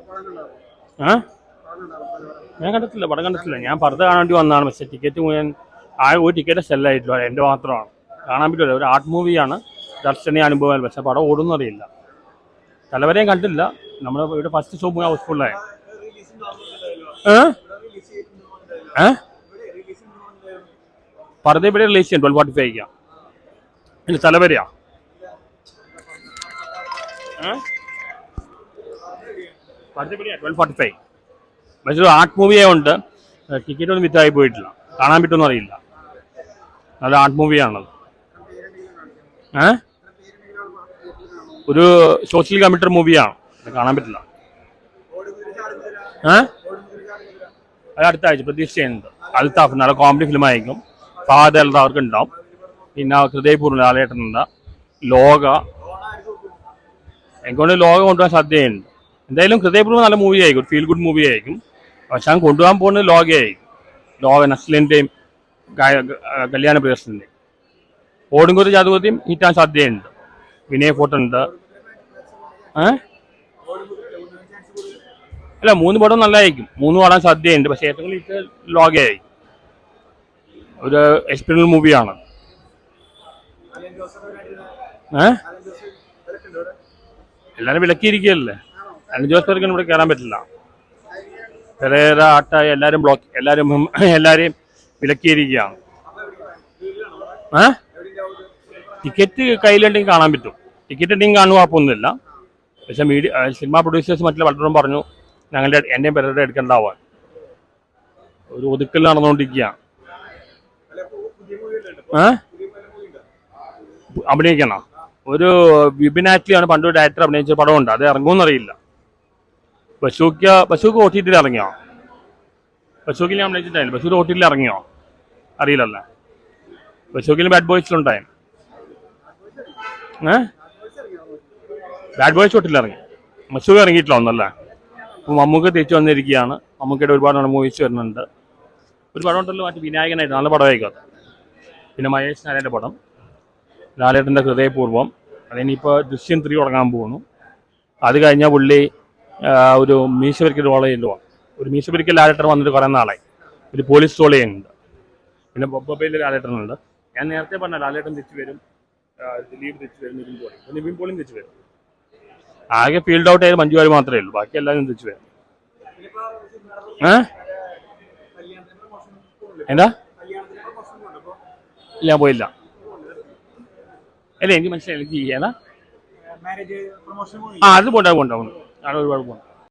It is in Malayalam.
ആ ഞാൻ കണ്ടിട്ടില്ല, പടം കണ്ടിട്ടില്ല. ഞാൻ പർദ്ദ കാണാൻ വേണ്ടി വന്നതാണ്. പക്ഷേ ടിക്കറ്റ് മുഴുവൻ ഒരു ടിക്കറ്റ് സെല്ലായിട്ടില്ല, എൻ്റെ മാത്രമാണ്. കാണാൻ പറ്റില്ല. ഒരു ആർട്ട് മൂവിയാണ്, ദർശനീയ അനുഭവം. പക്ഷെ പടം ഓടുന്നു അറിയില്ല. തലവരെയും കണ്ടില്ല. നമ്മുടെ ഇവിടെ ഫസ്റ്റ് ഷോ മൂവി ഹൗസ്ഫുള്ളായി. പർദ്ദ ഇവിടെ റിലീസ് ചെയ്യാം 12:45. ഇല്ല, തലവരെയാ. പർദ്ദ ഇവിടെ 12:45. പക്ഷേ ഒരു ആർട്ട് മൂവിയേ ഉണ്ട്. ടിക്കറ്റ് ഒന്നും വിറ്റായി പോയിട്ടില്ല. കാണാൻ പറ്റുമെന്ന് അറിയില്ല. നല്ല ആർട്ട് മൂവിയാണത്. ഒരു സോഷ്യൽ കമ്മിറ്റഡ് മൂവിയാണ്. കാണാൻ പറ്റില്ല. അത് അടുത്ത ആഴ്ച പ്രതീക്ഷ ചെയ്യുന്നുണ്ട്. അൽത്താഫ് നല്ല കോമഡി ഫിലിം ആയിരിക്കും. ഫഹദ് അവർക്ക് ഉണ്ടാവും. പിന്നെ ഹൃദയപൂർവ്വം ലാലേട്ടനുണ്ട്. ലോക എനിക്കൊണ്ട് ലോക കൊണ്ടുപോകാൻ സാധ്യതയുണ്ട്. എന്തായാലും ഹൃദയപൂർവ്വം നല്ല മൂവി ആയിരിക്കും, ഫീൽ ഗുഡ് മൂവി ആയിരിക്കും. പക്ഷെ അത് കൊണ്ടുപോകാൻ പോകുന്നത് ലോകയായിരിക്കും. ലോക നസ്ലിൻ്റെയും കല്യാണ പ്രിയദർശൻ്റെയും ഓടുംകുറി ജാതകത്തെയും ഹിറ്റാൻ സാധ്യതയുണ്ട്. വിനയ് ഫോർട്ടുണ്ട്. അല്ല, 3 പടം നല്ലതായിരിക്കും. 3 പാടാൻ സാധ്യതയുണ്ട്. പക്ഷേ ഏറ്റവും കൂടുതൽ ഹിറ്റ് ലോകയായിരിക്കും. ഒരു എക്സ്പീരിയൻസ് മൂവിയാണ്. എല്ലാവരും വിലക്കിയിരിക്കുകയല്ലേ. അലൻ ജോസ് പെരേരയ്ക്ക് ഇവിടെ കയറാൻ പറ്റില്ല. പെരേര, ആട്ടായി എല്ലാവരെയും വിലക്കിയിരിക്കുകയാണ്. ടിക്കറ്റ് കയ്യിലുണ്ടെങ്കിൽ കാണാൻ പറ്റും. ടിക്കറ്റ് ഉണ്ടെങ്കിൽ കാണുക കുഴപ്പമൊന്നുമില്ല. പക്ഷെ സിനിമ പ്രൊഡ്യൂസേഴ്സ് മറ്റുള്ള പലരും പറഞ്ഞു എൻ്റെയും പെരേര എടുക്കേണ്ടാവാൻ. ഒരു ഒതുക്കൽ നടന്നുകൊണ്ടിരിക്കുകയാണ്. അഭിനയിക്കണ ഒരു വിപിൻ ആറ്റ്ലിയാണ് പണ്ട് ഒരു ഡയറക്ടർ അഭിനയിച്ച പടമുണ്ട്. അത് ഇറങ്ങുമെന്നറിയില്ല. ബസൂക്ക് ഒ ടി ടിയിൽ ഇറങ്ങിയോ? ബസൂക്കിൽ ഞാൻ അഭിനയിച്ചിട്ടായിരുന്നു. ബസൂർ ഒ ടി ടിയിൽ ഇറങ്ങിയോ? അറിയില്ലല്ലേ. ബസൂക്കിൽ ബാഡ് ബോയ്സിലുണ്ടായി. ബാഡ് ബോയ്സ് ഒ ടി ടിയിൽ ഇറങ്ങി. ബസൂക്ക് ഇറങ്ങിയിട്ടില്ല ഒന്നല്ലേ. അപ്പോൾ മമ്മൂക്ക് തിരിച്ചു വന്നിരിക്കുകയാണ്. മമ്മൂക്കയുടെ ഒരുപാട് മൂവീസ് വരുന്നുണ്ട്. ഒരു പടം ഉണ്ടല്ലോ, മറ്റേ വിനായകനായിട്ട്, നല്ല പടമായിരിക്കും അത്. പിന്നെ മഹേഷ് നാരായണൻ്റെ പടം, ലാലേട്ടൻ്റെ ഹൃദയപൂർവ്വം. അതിനിപ്പോൾ ദൃശ്യം 3 തുടങ്ങാൻ പോകുന്നു. അത് കഴിഞ്ഞാൽ പുള്ളി ഒരു മീശപരിക്കൽ റോൾ ചെയ്യുന്നതാണ്. ഒരു മീശപരിക്കൽ ലാലേട്ടൻ വന്നിട്ട് കുറേ നാളായി. ഒരു പോലീസ് റോൾ ചെയ്യുന്നുണ്ട്. പിന്നെ ബൊബ്ബയിൽ ലാലേട്ടനുണ്ട്. ഞാൻ നേരത്തെ പറഞ്ഞ ലാലേട്ടൻ തിരിച്ചു വരും, ദിലീപ് തിരിച്ചു വരും, നിവിൻ പോളിയും തിരിച്ചു വരും. ആകെ ഫീൽഡ് ഔട്ട് ആയത് മഞ്ജു വാര്യർ മാത്രമേ ഉള്ളൂ. ബാക്കി എല്ലാവരും തിരിച്ചു വരും. എന്താ? ഇല്ല, ഞാൻ പോയില്ല. അല്ല, എനിക്ക് മനസ്സിലായി. എനിക്ക് അത് പോണ്ടാവും. അവിടെ ഒരുപാട് പോകണം.